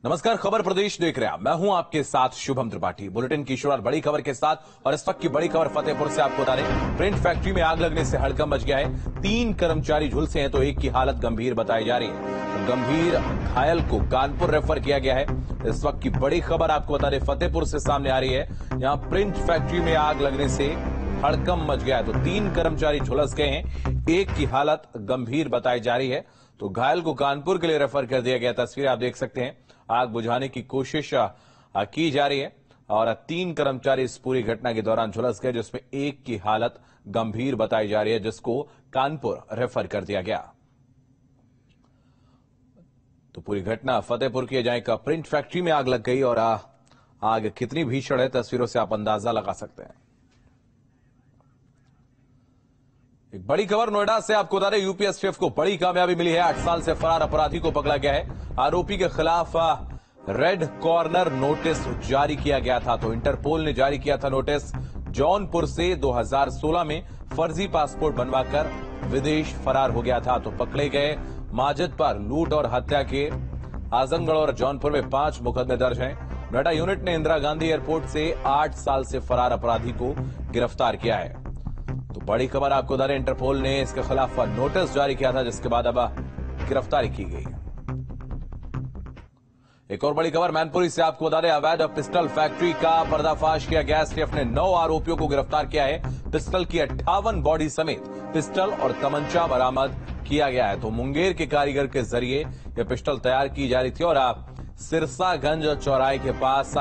नमस्कार, खबर प्रदेश देख रहे हैं। मैं हूं आपके साथ शुभम त्रिपाठी। बुलेटिन की शुरुआत बड़ी खबर के साथ और इस वक्त की बड़ी खबर फतेहपुर से आपको बता दें, प्रिंट फैक्ट्री में आग लगने से हड़कंप मच गया है। 3 कर्मचारी झुलसे हैं तो एक की हालत गंभीर बताई जा रही है। गंभीर घायल को कानपुर रेफर किया गया है। इस वक्त की बड़ी खबर आपको बता दें फतेहपुर से सामने आ रही है। यहां प्रिंट फैक्ट्री में आग लगने से हड़कंप मच गया है तो 3 कर्मचारी झुलस गए हैं, एक की हालत गंभीर बताई जा रही है तो घायल को कानपुर के लिए रेफर कर दिया गया। तस्वीरें आप देख सकते हैं, आग बुझाने की कोशिश की जा रही है और 3 कर्मचारी इस पूरी घटना के दौरान झुलस गए, जिसमें एक की हालत गंभीर बताई जा रही है, जिसको कानपुर रेफर कर दिया गया। तो पूरी घटना फतेहपुर की जहां एक प्रिंट फैक्ट्री में आग लग गई और आग कितनी भीषण है, तस्वीरों से आप अंदाजा लगा सकते हैं। एक बड़ी खबर नोएडा से आपको बता दें, यूपीएसटीएफ को बड़ी कामयाबी मिली है। 8 साल से फरार अपराधी को पकड़ा गया है। आरोपी के खिलाफ रेड कॉर्नर नोटिस जारी किया गया था तो इंटरपोल ने जारी किया था नोटिस। जौनपुर से 2016 में फर्जी पासपोर्ट बनवाकर विदेश फरार हो गया था तो पकड़े गए। माजिद पर लूट और हत्या के आजमगढ़ और जौनपुर में 5 मुकदमे दर्ज हैं। नोएडा यूनिट ने इंदिरा गांधी एयरपोर्ट से 8 साल से फरार अपराधी को गिरफ्तार किया है। तो बड़ी खबर आपको बता दें, इंटरपोल ने इसके खिलाफ नोटिस जारी किया था, जिसके बाद अब गिरफ्तारी की गई। एक और बड़ी खबर मैनपुरी से आपको बता दें, अवैध पिस्टल फैक्ट्री का पर्दाफाश किया गया। एसटीएफ ने 9 आरोपियों को गिरफ्तार किया है। पिस्टल की 58 बॉडी समेत पिस्टल और तमंचा बरामद किया गया है तो मुंगेर के कारीगर के जरिए यह पिस्टल तैयार की जा रही थी और सिरसागंज चौराहे के पास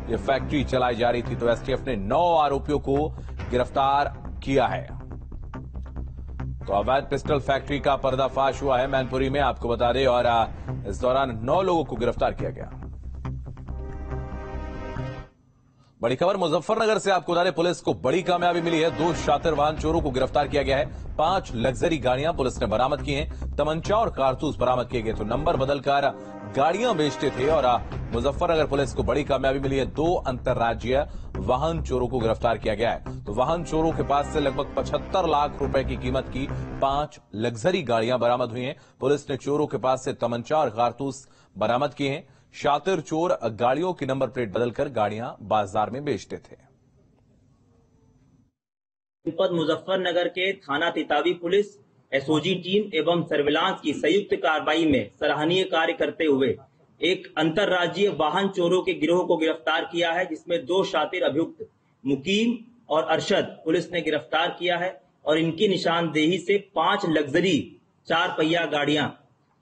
यह फैक्ट्री चलाई जा रही थी तो एसटीएफ ने 9 आरोपियों को गिरफ्तार किया है। तो अवैध पिस्टल फैक्ट्री का पर्दाफाश हुआ है मैनपुरी में, आपको बता दें, और इस दौरान 9 लोगों को गिरफ्तार किया गया। बड़ी खबर मुजफ्फरनगर से आपको बता दें, पुलिस को बड़ी कामयाबी मिली है। 2 शातिर वाहन चोरों को गिरफ्तार किया गया है। 5 लग्जरी गाड़ियां पुलिस ने बरामद की हैं। तमंचा और कारतूस बरामद किए गए तो नंबर बदलकर गाड़ियां बेचते थे और मुजफ्फरनगर पुलिस को बड़ी कामयाबी मिली है। 2 अंतर्राज्यीय वाहन चोरों को गिरफ्तार किया गया है तो वाहन चोरों के पास से लगभग 75 लाख रुपए की कीमत की 5 लग्जरी गाड़ियां बरामद हुई हैं। पुलिस ने चोरों के पास से तमंचा और कारतूस बरामद किए हैं। शातिर चोर गाड़ियों की नंबर प्लेट बदलकर गाड़ियां बाजार में बेचते थे। जनपद मुजफ्फरनगर के थाना तितावी पुलिस, एसओजी टीम एवं सर्विलांस की संयुक्त कार्रवाई में सराहनीय कार्य करते हुए एक अंतर्राज्यीय वाहन चोरों के गिरोह को गिरफ्तार किया है, जिसमें 2 शातिर अभियुक्त मुकीम और अरशद पुलिस ने गिरफ्तार किया है और इनकी निशानदेही से 5 लग्जरी 4 पहिया गाड़ियां,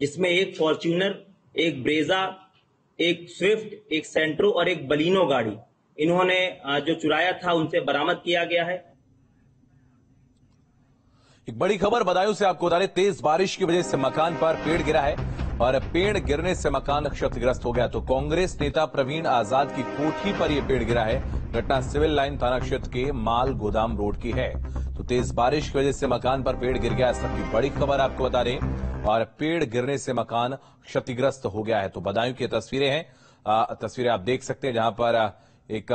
जिसमें एक फॉर्च्यूनर, एक ब्रेजा, एक स्विफ्ट, एक सेंट्रो और एक बलिनो गाड़ी इन्होंने जो चुराया था उनसे बरामद किया गया है। एक बड़ी खबर बदायूं से आपको बता दें, तेज बारिश की वजह से मकान पर पेड़ गिरा है और पेड़ गिरने से मकान क्षतिग्रस्त हो गया तो कांग्रेस नेता प्रवीण आजाद की कोठी पर यह पेड़ गिरा है। घटना सिविल लाइन थाना क्षेत्र के माल गोदाम रोड की है तो तेज बारिश की वजह से मकान पर पेड़ गिर गया। इस वक्त की बड़ी खबर आपको बता दें और पेड़ गिरने से मकान क्षतिग्रस्त हो गया है तो बदायूं की तस्वीरें हैं। तस्वीरें आप देख सकते हैं जहां पर एक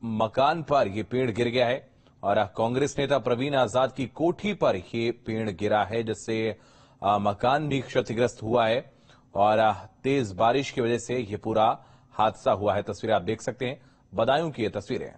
मकान पर यह पेड़ गिर गया है और कांग्रेस नेता प्रवीण आजाद की कोठी पर यह पेड़ गिरा है, जिससे मकान भी क्षतिग्रस्त हुआ है और तेज बारिश की वजह से यह पूरा हादसा हुआ है। तस्वीरें आप देख सकते हैं, बदायूं की ये तस्वीरें।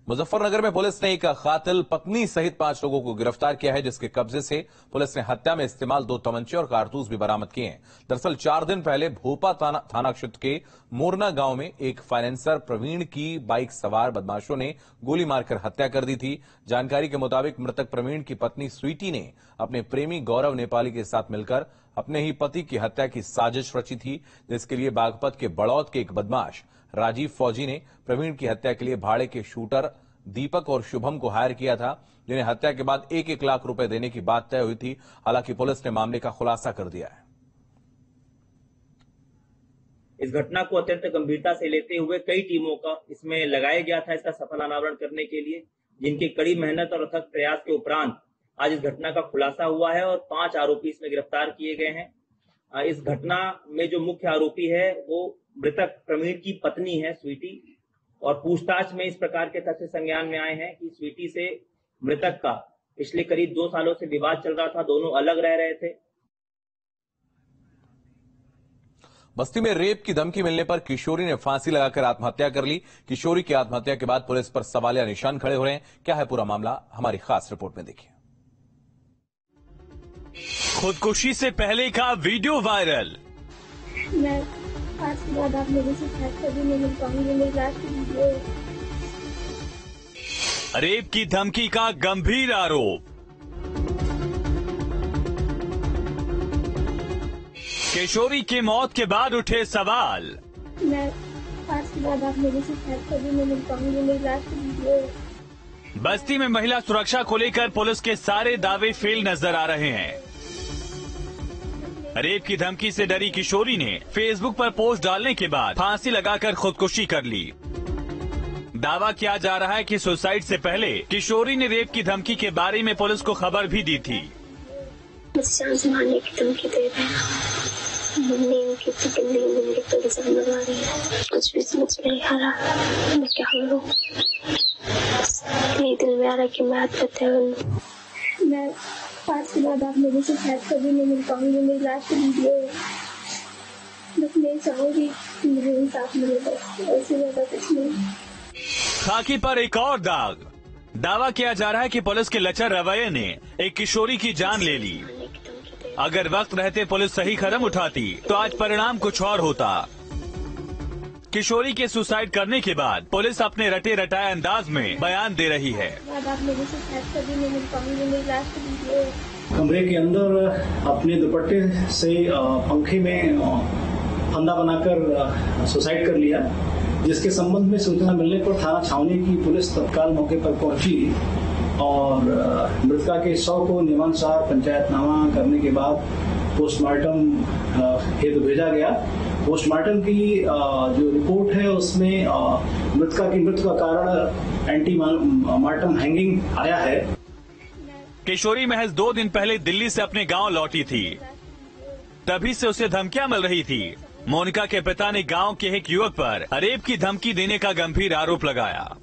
मुजफ्फरनगर में पुलिस ने एक कातिल पत्नी सहित 5 लोगों को गिरफ्तार किया है, जिसके कब्जे से पुलिस ने हत्या में इस्तेमाल 2 तमंचे और कारतूस भी बरामद किए हैं। दरअसल 4 दिन पहले भोपा थाना क्षेत्र के मोरना गांव में एक फाइनेंसर प्रवीण की बाइक सवार बदमाशों ने गोली मारकर हत्या कर दी थी। जानकारी के मुताबिक मृतक प्रवीण की पत्नी स्वीटी ने अपने प्रेमी गौरव नेपाली के साथ मिलकर अपने ही पति की हत्या की साजिश रची थी, जिसके लिए बागपत के बड़ौद के एक बदमाश राजीव फौजी ने प्रवीण की हत्या के लिए भाड़े के शूटर दीपक और शुभम को हायर किया था, जिन्हें हत्या के बाद 1-1 लाख रुपए देने की बात तय हुई थी। हालांकि पुलिस ने मामले का खुलासा कर दिया है। इस घटना को अत्यंत गंभीरता से लेते हुए कई टीमों का इसमें लगाया गया था इसका सफल अनावरण करने के लिए, जिनकी कड़ी मेहनत और अथक प्रयास के उपरांत आज इस घटना का खुलासा हुआ है और 5 आरोपी इसमें गिरफ्तार किए गए हैं। इस घटना में जो मुख्य आरोपी है वो मृतक प्रवीण की पत्नी है स्वीटी, और पूछताछ में इस प्रकार के तथ्य संज्ञान में आए हैं कि स्वीटी से मृतक का पिछले करीब 2 सालों से विवाद चल रहा था, दोनों अलग रह रहे थे। बस्ती में रेप की धमकी मिलने पर किशोरी ने फांसी लगाकर आत्महत्या कर ली। किशोरी की आत्महत्या के बाद पुलिस पर सवालिया निशान खड़े हो रहे हैं। क्या है पूरा मामला, हमारी खास रिपोर्ट में देखिए। खुदकुशी से पहले का वीडियो वायरल। मैं आज के बाद आप मेरे से शायद कभी नहीं मिल पाऊंगी। मेरी लास्ट वीडियो है। रेप की धमकी का गंभीर आरोप। किशोरी की मौत के बाद उठे सवाल। मैं आज के बाद आप मेरे से शायद कभी नहीं मिल पाऊंगी। मेरी लास्ट वीडियो है। बस्ती में महिला सुरक्षा को लेकर पुलिस के सारे दावे फेल नजर आ रहे हैं। रेप की धमकी से डरी किशोरी ने फेसबुक पर पोस्ट डालने के बाद फांसी लगाकर खुदकुशी कर ली। दावा किया जा रहा है कि सुसाइड से पहले किशोरी ने रेप की धमकी के बारे में पुलिस को खबर भी दी थी। मुझसे जान से मारने की धमकी दे रहे हैं। मम्मी उनकी जिंदगी तो डिजाइन बना रही है। कुछ भी समझ नहीं आ रहा मैं क्या करूं। मेरे दिल में आ रहा कि मैं आत्महत्या करूं। मैं आज के बाद आप मेरे से शायद कभी नहीं मिल पाऊंगी। मेरी लास्ट वीडियो है। बस मैं चाहूंगी कि मुझे इंसाफ मिले, बस ऐसे ज्यादा कुछ नहीं। खाकी पर एक और दाग। दावा किया जा रहा है कि पुलिस के लचर रवैये ने एक किशोरी की जान ले ली। अगर वक्त रहते पुलिस सही कदम उठाती तो आज परिणाम कुछ और होता। किशोरी के सुसाइड करने के बाद पुलिस अपने रटे रटाए अंदाज में बयान दे रही है। आप मेरे से शायद कभी नहीं मिल पाऊंगी। मेरी लास्ट वीडियो है। कमरे के अंदर अपने दुपट्टे से पंखे में फंदा बनाकर सुसाइड कर लिया, जिसके संबंध में सूचना मिलने पर थाना छावनी की पुलिस तत्काल मौके पर पहुंची और मृतका के शव को नियमानुसार पंचायतनामा करने के बाद पोस्टमार्टम हेतु भेजा गया। पोस्टमार्टम की जो रिपोर्ट है उसमें मृतका की मृत्यु का कारण एंटी मार्टम हैंगिंग आया है। किशोरी महज 2 दिन पहले दिल्ली से अपने गांव लौटी थी, तभी से उसे धमकियां मिल रही थी। मोनिका के पिता ने गांव के एक युवक पर रेप की धमकी देने का गंभीर आरोप लगाया।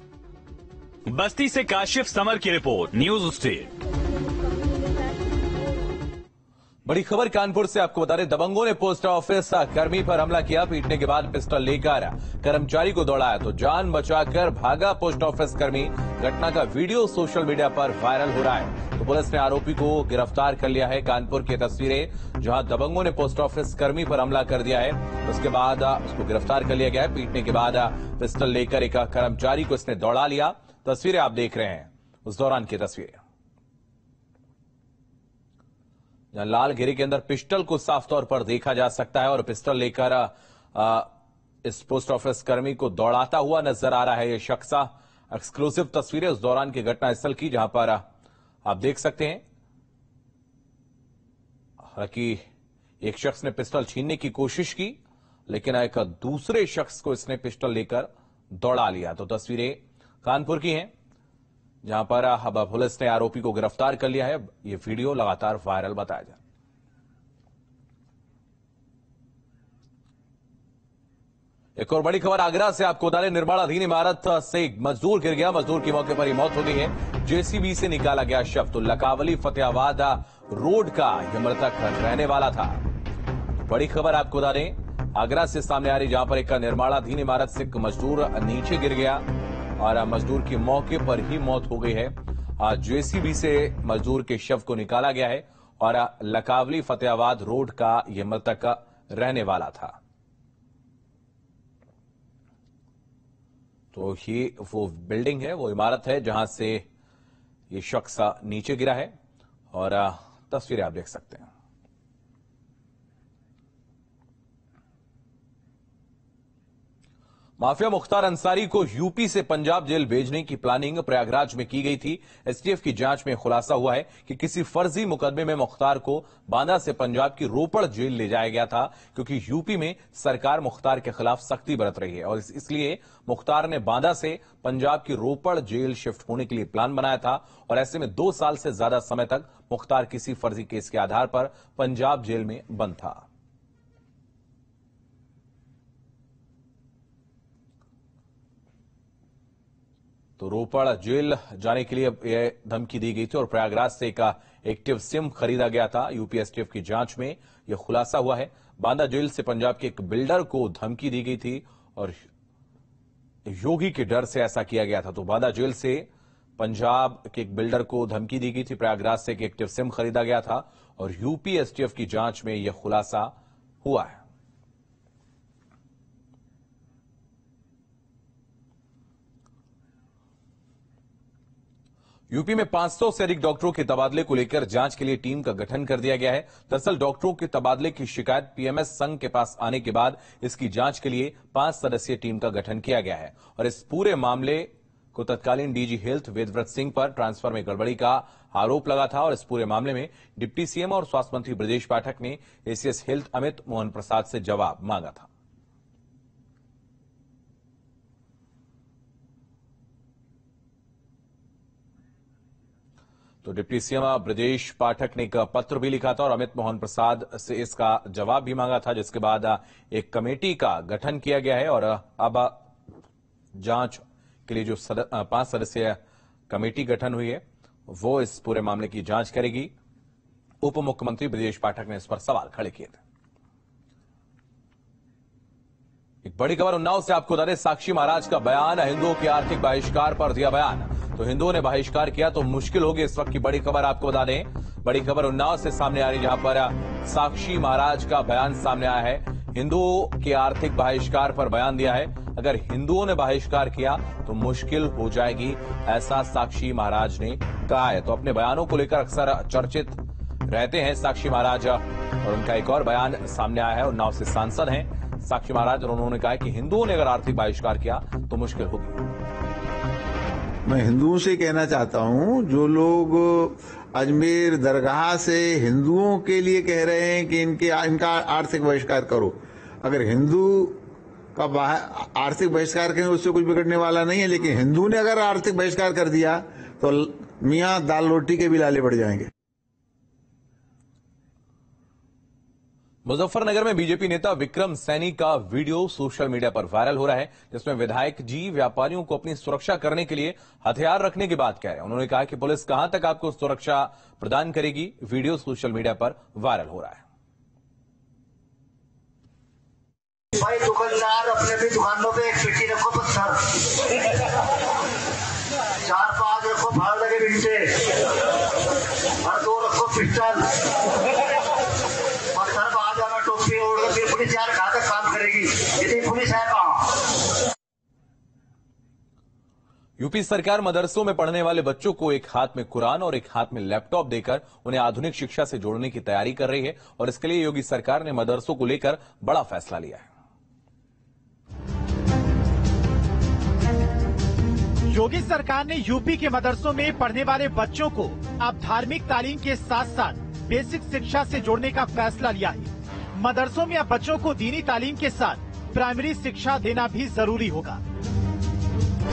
बस्ती से काशिफ समर की रिपोर्ट, न्यूज स्टेट। बड़ी खबर कानपुर से आपको बता रहे, दबंगों ने पोस्ट ऑफिस कर्मी पर हमला किया। पीटने के बाद पिस्टल लेकर कर्मचारी को दौड़ाया तो जान बचाकर भागा पोस्ट ऑफिस कर्मी। घटना का वीडियो सोशल मीडिया पर वायरल हो रहा है। तो पुलिस ने आरोपी को गिरफ्तार कर लिया है। कानपुर की तस्वीरें जहां दबंगों ने पोस्ट ऑफिस कर्मी पर हमला कर दिया है, उसके बाद उसको गिरफ्तार कर लिया गया है। पीटने के बाद पिस्टल लेकर एक कर्मचारी को इसने दौड़ा लिया। तस्वीरें आप देख रहे हैं उस दौरान की तस्वीरें, जहां लाल घेरे के अंदर पिस्टल को साफ तौर पर देखा जा सकता है और पिस्टल लेकर इस पोस्ट ऑफिस कर्मी को दौड़ाता हुआ नजर आ रहा है ये शख्स। एक्सक्लूसिव तस्वीरें उस दौरान की घटनास्थल की, जहां पर आप देख सकते हैं हालांकि एक शख्स ने पिस्टल छीनने की कोशिश की, लेकिन एक दूसरे शख्स को इसने पिस्टल लेकर दौड़ा लिया। तो तस्वीरें कानपुर की हैं, जहां पर अब पुलिस ने आरोपी को गिरफ्तार कर लिया है। ये वीडियो लगातार वायरल बताया जा रहा है। एक और बड़ी खबर आगरा से आपको बता दें, निर्माणाधीन इमारत से एक मजदूर गिर गया। मजदूर की मौके पर ही मौत हो गई है। जेसीबी से निकाला गया शव। तो लकावली फतेहाबाद रोड का यह मृतक रहने वाला था। बड़ी खबर आपको बता दें, आगरा से सामने आ रही, जहां पर एक निर्माणाधीन इमारत से एक मजदूर नीचे गिर गया और मजदूर की मौके पर ही मौत हो गई है। जेसीबी से मजदूर के शव को निकाला गया है और लकावली फतेहाबाद रोड का यह मृतक रहने वाला था। तो ये वो बिल्डिंग है, वो इमारत है जहां से ये शख्स नीचे गिरा है और तस्वीरें आप देख सकते हैं। माफिया मुख्तार अंसारी को यूपी से पंजाब जेल भेजने की प्लानिंग प्रयागराज में की गई थी। एसटीएफ की जांच में खुलासा हुआ है कि किसी फर्जी मुकदमे में मुख्तार को बांदा से पंजाब की रोपड़ जेल ले जाया गया था, क्योंकि यूपी में सरकार मुख्तार के खिलाफ सख्ती बरत रही है और इसलिए मुख्तार ने बांदा से पंजाब की रोपड़ जेल शिफ्ट होने के लिए प्लान बनाया था। और ऐसे में 2 साल से ज्यादा समय तक मुख्तार किसी फर्जी केस के आधार पर पंजाब जेल में बंद था। तो रोपड़ जेल जाने के लिए यह धमकी दी गई थी और प्रयागराज से एक एक्टिव सिम खरीदा गया था। यूपी एसटीएफ की जांच में यह खुलासा हुआ है। बांदा जेल से पंजाब के एक बिल्डर को धमकी दी गई थी और योगी के डर से ऐसा किया गया था। तो बांदा जेल से पंजाब के एक बिल्डर को धमकी दी गई थी, प्रयागराज से एक एक्टिव सिम खरीदा गया था और यूपी एसटीएफ की जांच में यह खुलासा हुआ है। यूपी में 500 से अधिक डॉक्टरों के तबादले को लेकर जांच के लिए टीम का गठन कर दिया गया है। दरअसल डॉक्टरों के तबादले की शिकायत पीएमएस संघ के पास आने के बाद इसकी जांच के लिए 5 सदस्यीय टीम का गठन किया गया है और इस पूरे मामले को तत्कालीन डीजी हेल्थ वेदव्रत सिंह पर ट्रांसफर में गड़बड़ी का आरोप लगा था और इस पूरे मामले में डिप्टी सीएम और स्वास्थ्य मंत्री ब्रजेश पाठक ने एसीएस हेल्थ अमित मोहन प्रसाद से जवाब मांगा था। तो डिप्टी सीएम ब्रजेश पाठक ने एक पत्र भी लिखा था और अमित मोहन प्रसाद से इसका जवाब भी मांगा था, जिसके बाद एक कमेटी का गठन किया गया है और अब जांच के लिए जो 5 सदस्यीय कमेटी गठन हुई है वो इस पूरे मामले की जांच करेगी। उप मुख्यमंत्री ब्रजेश पाठक ने इस पर सवाल खड़े किए थे। एक बड़ी खबर उन्नाव से आपको बता दें, साक्षी महाराज का बयान, हिंदुओं के आर्थिक बहिष्कार पर दिया बयान। तो हिंदुओं ने बहिष्कार किया तो मुश्किल होगी, इस वक्त की बड़ी खबर आपको बता दें। बड़ी खबर उन्नाव से सामने आ रही है जहां पर साक्षी महाराज का बयान सामने आया है। हिंदुओं के आर्थिक बहिष्कार पर बयान दिया है। अगर हिंदुओं ने बहिष्कार किया तो मुश्किल हो जाएगी, ऐसा साक्षी महाराज ने कहा है। तो अपने बयानों को लेकर अक्सर चर्चित रहते हैं साक्षी महाराज और उनका एक और बयान सामने आया है। उन्नाव से सांसद हैं साक्षी महाराज और उन्होंने कहा कि हिंदुओं ने अगर आर्थिक बहिष्कार किया तो मुश्किल होगी। मैं हिंदुओं से कहना चाहता हूं, जो लोग अजमेर दरगाह से हिंदुओं के लिए कह रहे हैं कि इनका आर्थिक बहिष्कार करो, अगर हिंदू का आर्थिक बहिष्कार करें उससे कुछ बिगड़ने वाला नहीं है, लेकिन हिंदू ने अगर आर्थिक बहिष्कार कर दिया तो मियां दाल रोटी के भी लाले पड़ जाएंगे। मुजफ्फरनगर में बीजेपी नेता विक्रम सैनी का वीडियो सोशल मीडिया पर वायरल हो रहा है, जिसमें विधायक जी व्यापारियों को अपनी सुरक्षा करने के लिए हथियार रखने की बात कह रहे हैं। उन्होंने कहा कि पुलिस कहां तक आपको सुरक्षा प्रदान करेगी। वीडियो सोशल मीडिया पर वायरल हो रहा है। भाई दुकानदार अपने भी दुकानों पे एक पेटी रखो पत्थर, 4-5 रखो भाड़ लगे बिंटे और 2 रखो पिस्टल, पत्थर बाहर जाना टोपी ओढ़ फिर पुलिस यार कहाँ तक काम करेगी, यदि पुलिस है कहाँ। यूपी सरकार मदरसों में पढ़ने वाले बच्चों को एक हाथ में कुरान और एक हाथ में लैपटॉप देकर उन्हें आधुनिक शिक्षा से जोड़ने की तैयारी कर रही है और इसके लिए योगी सरकार ने मदरसों को लेकर बड़ा फैसला लिया है। योगी सरकार ने यूपी के मदरसों में पढ़ने वाले बच्चों को अब धार्मिक तालीम के साथ साथ बेसिक शिक्षा से जोड़ने का फैसला लिया है। मदरसों में अब बच्चों को दीनी तालीम के साथ प्राइमरी शिक्षा देना भी जरूरी होगा।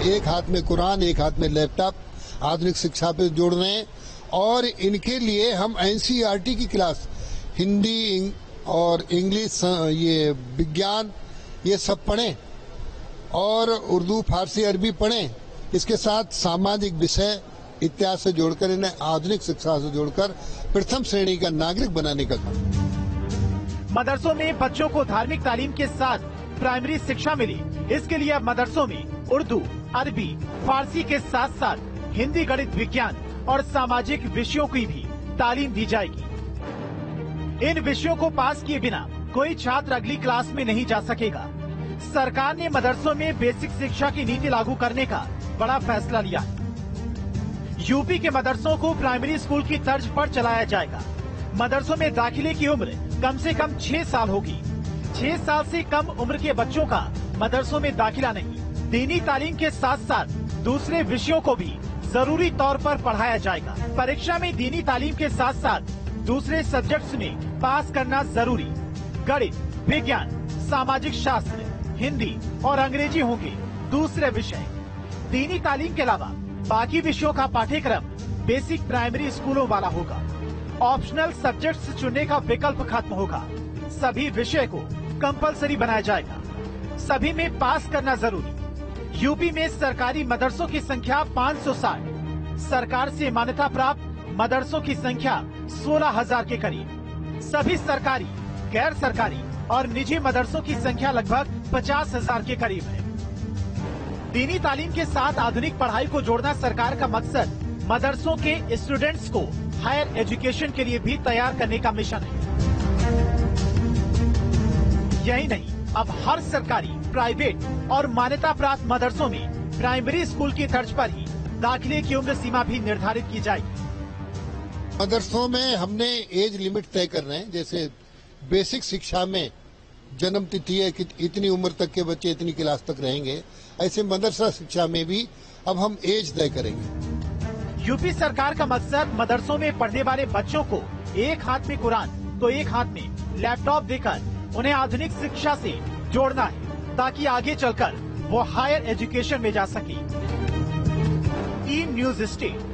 एक हाथ में कुरान, एक हाथ में लैपटॉप, आधुनिक शिक्षा पे जोड़ रहे हैं और इनके लिए हम एनसीईआरटी की क्लास, हिंदी और इंग्लिश, ये विज्ञान, ये सब पढ़ें और उर्दू, फारसी, अरबी पढ़ें। इसके साथ सामाजिक विषय इत्यादि से जोड़कर इन्हें आधुनिक शिक्षा से जोड़कर प्रथम श्रेणी का नागरिक बनाने का काम। मदरसों में बच्चों को धार्मिक तालीम के साथ प्राइमरी शिक्षा मिली, इसके लिए अब मदरसों में उर्दू, अरबी, फारसी के साथ साथ हिंदी, गणित, विज्ञान और सामाजिक विषयों की भी तालीम दी जाएगी। इन विषयों को पास किए बिना कोई छात्र अगली क्लास में नहीं जा सकेगा। सरकार ने मदरसों में बेसिक शिक्षा की नीति लागू करने का बड़ा फैसला लिया है। यूपी के मदरसों को प्राइमरी स्कूल की तर्ज पर चलाया जाएगा। मदरसों में दाखिले की उम्र कम से कम 6 साल होगी। 6 साल से कम उम्र के बच्चों का मदरसों में दाखिला नहीं। दीनी तालीम के साथ साथ दूसरे विषयों को भी जरूरी तौर पर पढ़ाया जाएगा। परीक्षा में दीनी तालीम के साथ साथ दूसरे सब्जेक्ट्स में पास करना जरूरी। गणित, विज्ञान, सामाजिक शास्त्र, हिंदी और अंग्रेजी होंगे दूसरे विषय। दीनी तालीम के अलावा बाकी विषयों का पाठ्यक्रम बेसिक प्राइमरी स्कूलों वाला होगा। ऑप्शनल सब्जेक्ट्स चुनने का विकल्प खत्म होगा। सभी विषय को कंपलसरी बनाया जाएगा। सभी में पास करना जरूरी। यूपी में सरकारी मदरसों की संख्या 560, सरकार से मान्यता प्राप्त मदरसों की संख्या 16,000 के करीब। सभी सरकारी, गैर सरकारी और निजी मदरसों की संख्या लगभग 50,000 के करीब है। दीनी तालीम के साथ आधुनिक पढ़ाई को जोड़ना सरकार का मकसद मदरसों के स्टूडेंट्स को हायर एजुकेशन के लिए भी तैयार करने का मिशन है। यही नहीं, अब हर सरकारी, प्राइवेट और मान्यता प्राप्त मदरसों में प्राइमरी स्कूल की तर्ज पर ही दाखिले की उम्र सीमा भी निर्धारित की जाएगी। मदरसों में हमने एज लिमिट तय कर रहे हैं। जैसे बेसिक शिक्षा में जन्म तिथि है कि इतनी उम्र तक के बच्चे इतनी क्लास तक रहेंगे, ऐसे मदरसा शिक्षा में भी अब हम एज तय करेंगे। यूपी सरकार का मकसद मदरसों में पढ़ने वाले बच्चों को एक हाथ में कुरान तो एक हाथ में लैपटॉप देकर उन्हें आधुनिक शिक्षा से जोड़ना है, ताकि आगे चलकर वो हायर एजुकेशन में जा सके। ई न्यूज स्टेट।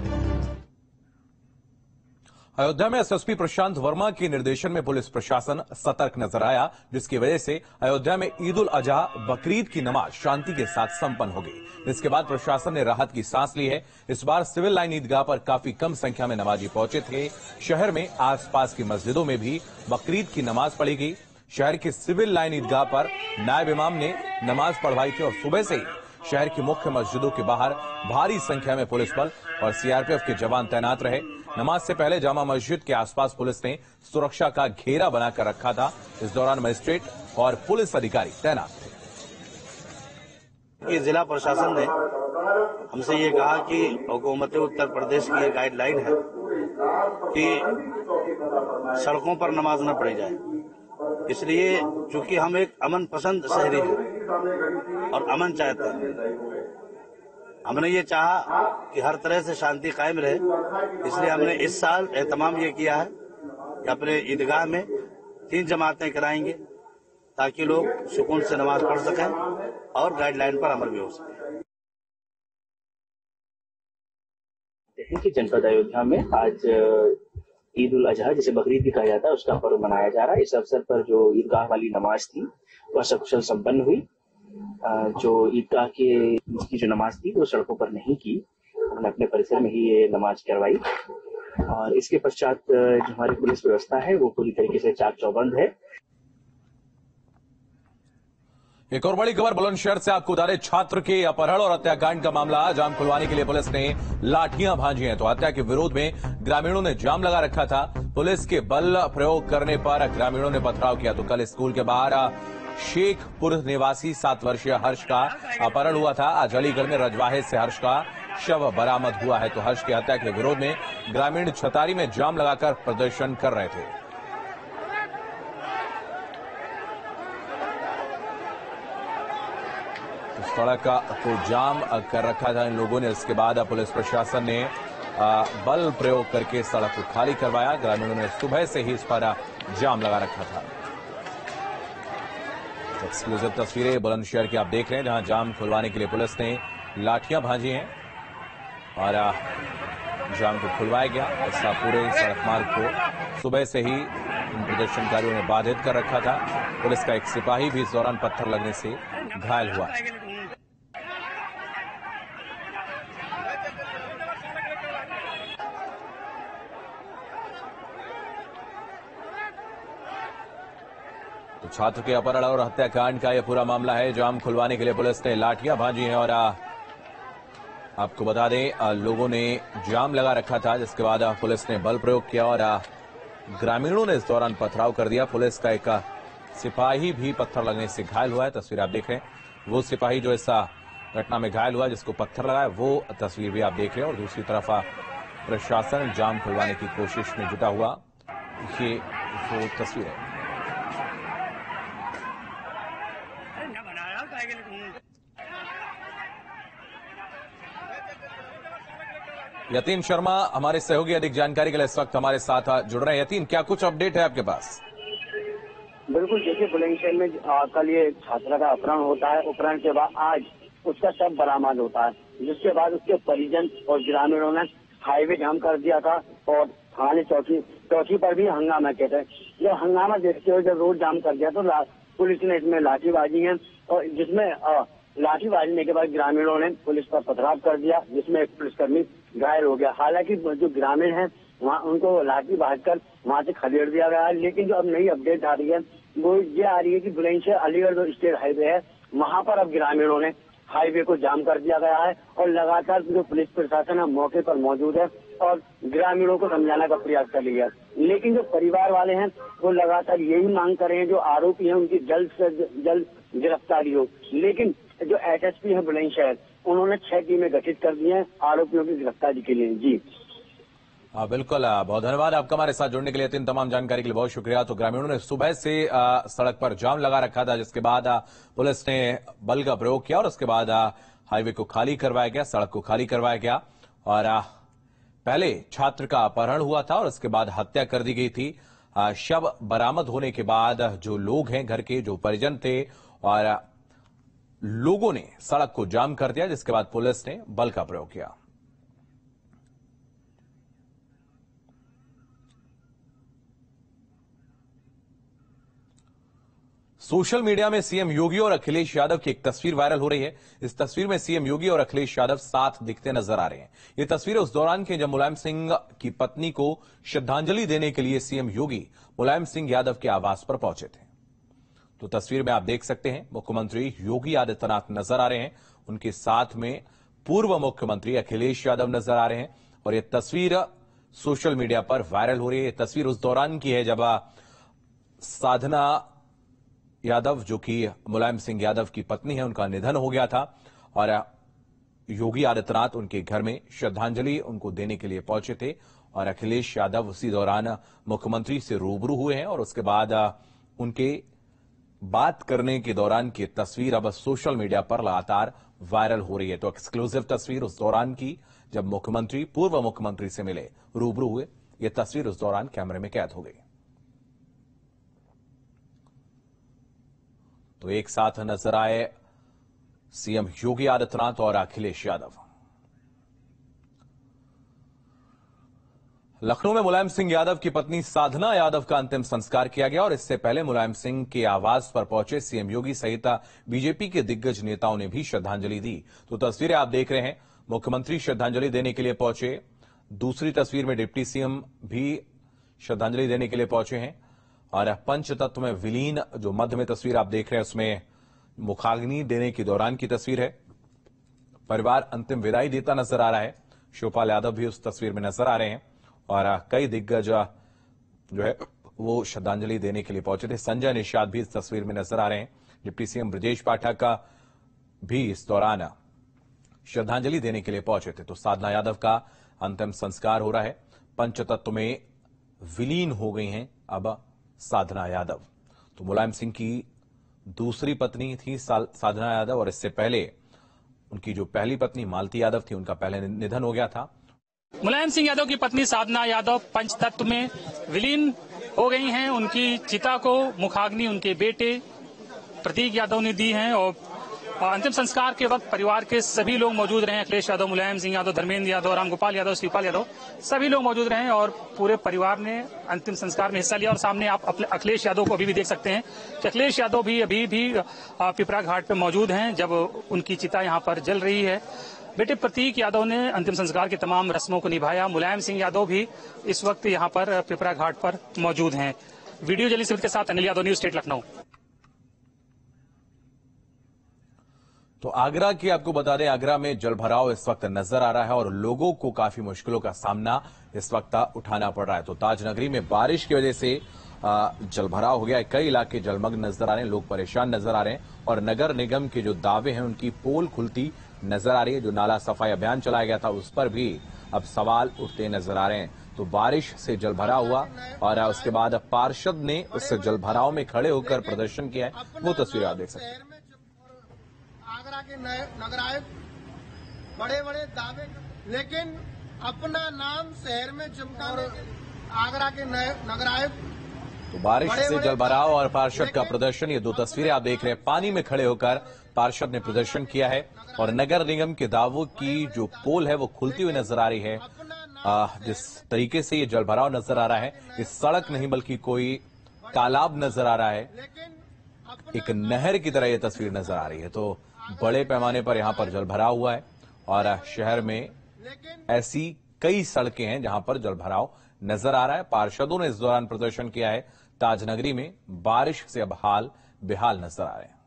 अयोध्या में एसएसपी प्रशांत वर्मा के निर्देशन में पुलिस प्रशासन सतर्क नजर आया, जिसकी वजह से अयोध्या में ईद उल अजहा बकरीद की नमाज शांति के साथ संपन्न हो गई। जिसके बाद प्रशासन ने राहत की सांस ली है। इस बार सिविल लाइन ईदगाह पर काफी कम संख्या में नमाजी पहुंचे थे। शहर में आसपास की मस्जिदों में भी बकरीद की नमाज पढ़ी गई। शहर की सिविल लाइन ईदगाह पर नायब इमाम ने नमाज पढ़वाई थी और सुबह से ही शहर की मुख्य मस्जिदों के बाहर भारी संख्या में पुलिस बल और सीआरपीएफ के जवान तैनात रहे। नमाज से पहले जामा मस्जिद के आसपास पुलिस ने सुरक्षा का घेरा बनाकर रखा था। इस दौरान मजिस्ट्रेट और पुलिस अधिकारी तैनात थे। जिला प्रशासन ने हमसे ये कहा कि हुकूमत उत्तर प्रदेश की ये गाइडलाइन है कि सड़कों पर नमाज न पढ़ी जाए। इसलिए चूंकि हम एक अमन पसंद शहरी हैं और अमन चाहते हैं, हमने ये चाहा कि हर तरह से शांति कायम रहे। इसलिए हमने इस साल एहतमाम ये किया है कि अपने ईदगाह में 3 जमातें कराएंगे ताकि लोग सुकून से नमाज पढ़ सकें और गाइडलाइन पर अमल भी हो सके। कि जनपद अयोध्या में आज ईद उल अजहा, जिसे बकरीद भी कहा जाता है, उसका पर्व मनाया जा रहा है। इस अवसर पर जो ईदगाह वाली नमाज थी वह सकुशल संपन्न हुई। जो ईदगाह की जो नमाज थी वो सड़कों पर नहीं की, हमने अपने परिसर में ही ये नमाज करवाई। और इसके पश्चात जो हमारी पुलिस व्यवस्था है वो पूरी तरीके से चाक चौबंद है। एक और बड़ी खबर बुलंदशहर से आपको बता दें, छात्र के अपहरण और हत्याकांड का मामला जाम खुलवाने के लिए पुलिस ने लाठियां भांजी हैं। तो हत्या के विरोध में ग्रामीणों ने जाम लगा रखा था। पुलिस के बल प्रयोग करने पर ग्रामीणों ने पथराव किया। तो कल स्कूल के बाहर शेखपुर निवासी 7 वर्षीय हर्ष का अपहरण हुआ था। आज अलीगढ़ में रजवाहे से हर्ष का शव बरामद हुआ है। तो हर्ष की हत्या के विरोध में ग्रामीण छतारी में जाम लगाकर प्रदर्शन कर रहे थे। सड़क को जाम कर रखा था इन लोगों ने। इसके बाद पुलिस प्रशासन ने बल प्रयोग करके सड़क को खाली करवाया। ग्रामीणों ने सुबह से ही इस पर जाम लगा रखा था। एक्सक्लूसिव तस्वीरें बुलंदशहर की आप देख रहे हैं, जहां जाम खुलवाने के लिए पुलिस ने लाठियां भांजी हैं और जाम को खुलवाया गया। इस पूरे सड़क मार्ग को सुबह से ही इन प्रदर्शनकारियों ने बाधित कर रखा था। पुलिस का एक सिपाही भी इस दौरान पत्थर लगने से घायल हुआ। तो छात्र के अपहरण और हत्याकांड का यह पूरा मामला है। जाम खुलवाने के लिए पुलिस ने लाठियां भांजी हैं और आपको बता दें लोगों ने जाम लगा रखा था, जिसके बाद पुलिस ने बल प्रयोग किया और ग्रामीणों ने इस दौरान पथराव कर दिया। पुलिस का एक सिपाही भी पत्थर लगने से घायल हुआ है। तस्वीर आप देख रहे हैं, वो सिपाही जो इस घटना में घायल हुआ, जिसको पत्थर लगा है, वो तस्वीर भी आप देख रहे हैं। और दूसरी तरफ प्रशासन जाम खुलवाने की कोशिश में जुटा हुआ, ये वो तस्वीर है। यतीन शर्मा हमारे सहयोगी अधिक जानकारी के लिए इस वक्त हमारे साथ जुड़ रहे हैं। यतीन, क्या कुछ अपडेट है आपके पास? बिल्कुल, देखिए बुलंदशहर में कल ये छात्रा का अपहरण होता है। अपहरण के बाद आज उसका शव बरामद होता है, जिसके बाद उसके परिजन और ग्रामीणों ने हाईवे जाम कर दिया था और थाने चौकी पर भी हंगामा किया था। जब हंगामा देखते हुए जब रोड जाम कर दिया तो पुलिस ने इसमें लाठीबाजी है और जिसमें लाठी बाजने के बाद ग्रामीणों ने पुलिस पर पथराव कर दिया, जिसमें एक पुलिसकर्मी घायल हो गया। हालांकि जो ग्रामीण हैं वहाँ उनको लाठी बाजकर वहाँ से खदेड़ दिया गया है। लेकिन जो अब नई अपडेट आ रही है वो ये आ रही है कि बुलंदशहर अलीगढ़ जो स्टेट हाईवे है वहाँ पर अब ग्रामीणों ने हाईवे को जाम कर दिया गया है और लगातार जो पुलिस प्रशासन है मौके पर मौजूद है और ग्रामीणों को समझाने का प्रयास कर लिया है। लेकिन जो परिवार वाले हैं वो लगातार यही मांग कर रहे हैं जो आरोपी हैं उनकी जल्द से जल्द गिरफ्तारी हो। लेकिन जो एसएसपी है बुलंदशहर उन्होंने 6 टीमें गठित कर दी हैं आरोपियों की गिरफ्तारी के लिए। जी बिल्कुल, बहुत धन्यवाद आपका हमारे साथ जुड़ने के लिए। इन तमाम जानकारी के लिए बहुत शुक्रिया। तो ग्रामीणों ने सुबह से सड़क पर जाम लगा रखा था, जिसके बाद पुलिस ने बल का प्रयोग किया और उसके बाद हाईवे को खाली करवाया गया, सड़क को खाली करवाया गया। और पहले छात्र का अपहरण हुआ था और उसके बाद हत्या कर दी गई थी। शव बरामद होने के बाद जो लोग हैं, घर के जो परिजन थे और लोगों ने सड़क को जाम कर दिया, जिसके बाद पुलिस ने बल का प्रयोग किया। सोशल मीडिया में सीएम योगी और अखिलेश यादव की एक तस्वीर वायरल हो रही है। इस तस्वीर में सीएम योगी और अखिलेश यादव साथ दिखते नजर आ रहे हैं। ये तस्वीरें उस दौरान की जब मुलायम सिंह की पत्नी को श्रद्धांजलि देने के लिए सीएम योगी मुलायम सिंह यादव के आवास पर पहुंचे थे। तो तस्वीर में आप देख सकते हैं मुख्यमंत्री योगी आदित्यनाथ नजर आ रहे हैं, उनके साथ में पूर्व मुख्यमंत्री अखिलेश यादव नजर आ रहे हैं और यह तस्वीर सोशल मीडिया पर वायरल हो रही है। तस्वीर उस दौरान की है जब साधना यादव, जो कि मुलायम सिंह यादव की पत्नी है, उनका निधन हो गया था और योगी आदित्यनाथ उनके घर में श्रद्धांजलि उनको देने के लिए पहुंचे थे और अखिलेश यादव उसी दौरान मुख्यमंत्री से रूबरू हुए हैं और उसके बाद उनके बात करने के दौरान की तस्वीर अब सोशल मीडिया पर लगातार वायरल हो रही है। तो एक्सक्लूसिव तस्वीर उस दौरान की जब मुख्यमंत्री पूर्व मुख्यमंत्री से मिले, रूबरू हुए, यह तस्वीर उस दौरान कैमरे में कैद हो गई। तो एक साथ नजर आए सीएम योगी आदित्यनाथ और अखिलेश यादव। लखनऊ में मुलायम सिंह यादव की पत्नी साधना यादव का अंतिम संस्कार किया गया और इससे पहले मुलायम सिंह के आवास पर पहुंचे सीएम योगी सहित बीजेपी के दिग्गज नेताओं ने भी श्रद्धांजलि दी। तो तस्वीरें आप देख रहे हैं, मुख्यमंत्री श्रद्धांजलि देने के लिए पहुंचे। दूसरी तस्वीर में डिप्टी सीएम भी श्रद्धांजलि देने के लिए पहुंचे हैं और पंचतत्व में विलीन जो मध्य में तस्वीर आप देख रहे हैं उसमें मुखाग्नि देने के दौरान की तस्वीर है। परिवार अंतिम विदाई देता नजर आ रहा है। शिवपाल यादव भी उस तस्वीर में नजर आ रहे हैं और कई दिग्गज जो है वो श्रद्धांजलि देने के लिए पहुंचे थे। संजय निषाद भी इस तस्वीर में नजर आ रहे हैं। डिप्टी सीएम ब्रजेश पाठक का भी इस दौरान श्रद्धांजलि देने के लिए पहुंचे थे। तो साधना यादव का अंतिम संस्कार हो रहा है। पंचतत्व में विलीन हो गई हैं अब साधना यादव। तो मुलायम सिंह की दूसरी पत्नी थी साधना यादव और इससे पहले उनकी जो पहली पत्नी मालती यादव थी, उनका पहले निधन हो गया था। मुलायम सिंह यादव की पत्नी साधना यादव पंचतत्व में विलीन हो गई हैं। उनकी चिता को मुखाग्नि उनके बेटे प्रतीक यादव ने दी है और अंतिम संस्कार के वक्त परिवार के सभी लोग मौजूद रहे। अखिलेश यादव, मुलायम सिंह यादव, धर्मेंद्र यादव, रामगोपाल यादव, शिवपाल यादव, सभी लोग मौजूद रहे और पूरे परिवार ने अंतिम संस्कार में हिस्सा लिया। और सामने आप अखिलेश यादव को अभी भी देख सकते हैं कि अखिलेश यादव भी अभी भी पिपरा घाट पर मौजूद हैं जब उनकी चिता यहाँ पर जल रही है। बेटे प्रतीक यादव ने अंतिम संस्कार की तमाम रस्मों को निभाया। मुलायम सिंह यादव भी इस वक्त यहाँ पर पिपरा घाट पर मौजूद हैं। वीडियो जर्नलिस्ट के साथ अनिल यादव, न्यूज स्टेट लखनऊ। तो आगरा की आपको बता दें, आगरा में जलभराव इस वक्त नजर आ रहा है और लोगों को काफी मुश्किलों का सामना इस वक्त उठाना पड़ रहा है। तो ताजनगरी में बारिश की वजह से जलभराव हो गया है। कई इलाके जलमग्न नजर आ रहे हैं, लोग परेशान नजर आ रहे हैं और नगर निगम के जो दावे हैं उनकी पोल खुलती नजर आ रही है। जो नाला सफाई अभियान चलाया गया था उस पर भी अब सवाल उठते नजर आ रहे हैं। तो बारिश से जलभराव हुआ और उसके बाद पार्षद ने उस जलभराव में खड़े होकर प्रदर्शन किया है। वो तस्वीर आप देख सकते हैं। आगरा के नगर आयुक्त बड़े बड़े दावे, लेकिन अपना नाम शहर में चमकाने आगरा के नगर आयुक्त। तो बारिश से जलभराव और पार्षद का प्रदर्शन, ये दो तस्वीरें आप देख रहे हैं। पानी में खड़े होकर पार्षद ने प्रदर्शन किया है और नगर निगम के दावों की जो पोल है वो खुलती हुई नजर आ रही है। जिस तरीके से ये जलभराव नजर आ रहा है, ये सड़क नहीं बल्कि कोई तालाब नजर आ रहा है, एक नहर की तरह ये तस्वीर नजर आ रही है। तो बड़े पैमाने पर यहां पर जलभराव हुआ है और शहर में ऐसी कई सड़कें हैं जहां पर जलभराव नजर आ रहा है। पार्षदों ने इस दौरान प्रदर्शन किया है। ताजनगरी में बारिश से अब हाल बेहाल नजर आ रहे हैं।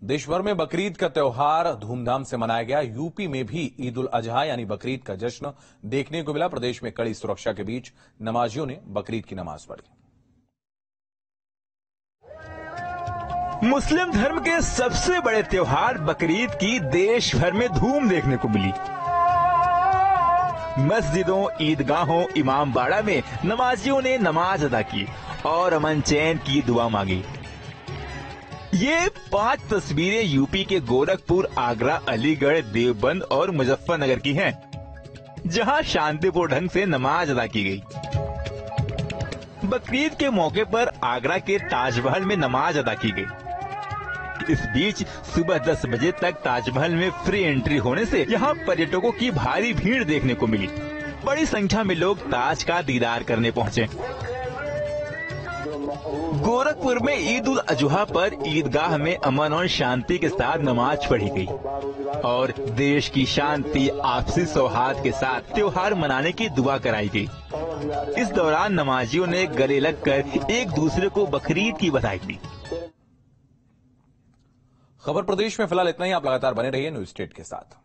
देश भर में बकरीद का त्योहार धूमधाम से मनाया गया। यूपी में भी ईद उल अजहा यानी बकरीद का जश्न देखने को मिला। प्रदेश में कड़ी सुरक्षा के बीच नमाजियों ने बकरीद की नमाज पढ़ी। मुस्लिम धर्म के सबसे बड़े त्योहार बकरीद की देश भर में धूम देखने को मिली। मस्जिदों, ईदगाहों, इमामबाड़ा में नमाजियों ने नमाज अदा की और अमन चैन की दुआ मांगी। ये 5 तस्वीरें यूपी के गोरखपुर, आगरा, अलीगढ़, देवबंद और मुजफ्फरनगर की हैं, जहां शांतिपूर्ण ढंग से नमाज अदा की गई। बकरीद के मौके पर आगरा के ताजमहल में नमाज अदा की गई। इस बीच सुबह 10 बजे तक ताजमहल में फ्री एंट्री होने से यहां पर्यटकों की भारी भीड़ देखने को मिली। बड़ी संख्या में लोग ताज का दीदार करने पहुंचे। गोरखपुर में ईद उल अजहा पर ईदगाह में अमन और शांति के साथ नमाज पढ़ी गई और देश की शांति, आपसी सौहार्द के साथ त्योहार मनाने की दुआ कराई गई। इस दौरान नमाजियों ने गले लगकर एक दूसरे को बकरीद की बधाई दी। खबर प्रदेश में फिलहाल इतना ही। आप लगातार बने रहिए न्यूज स्टेट के साथ।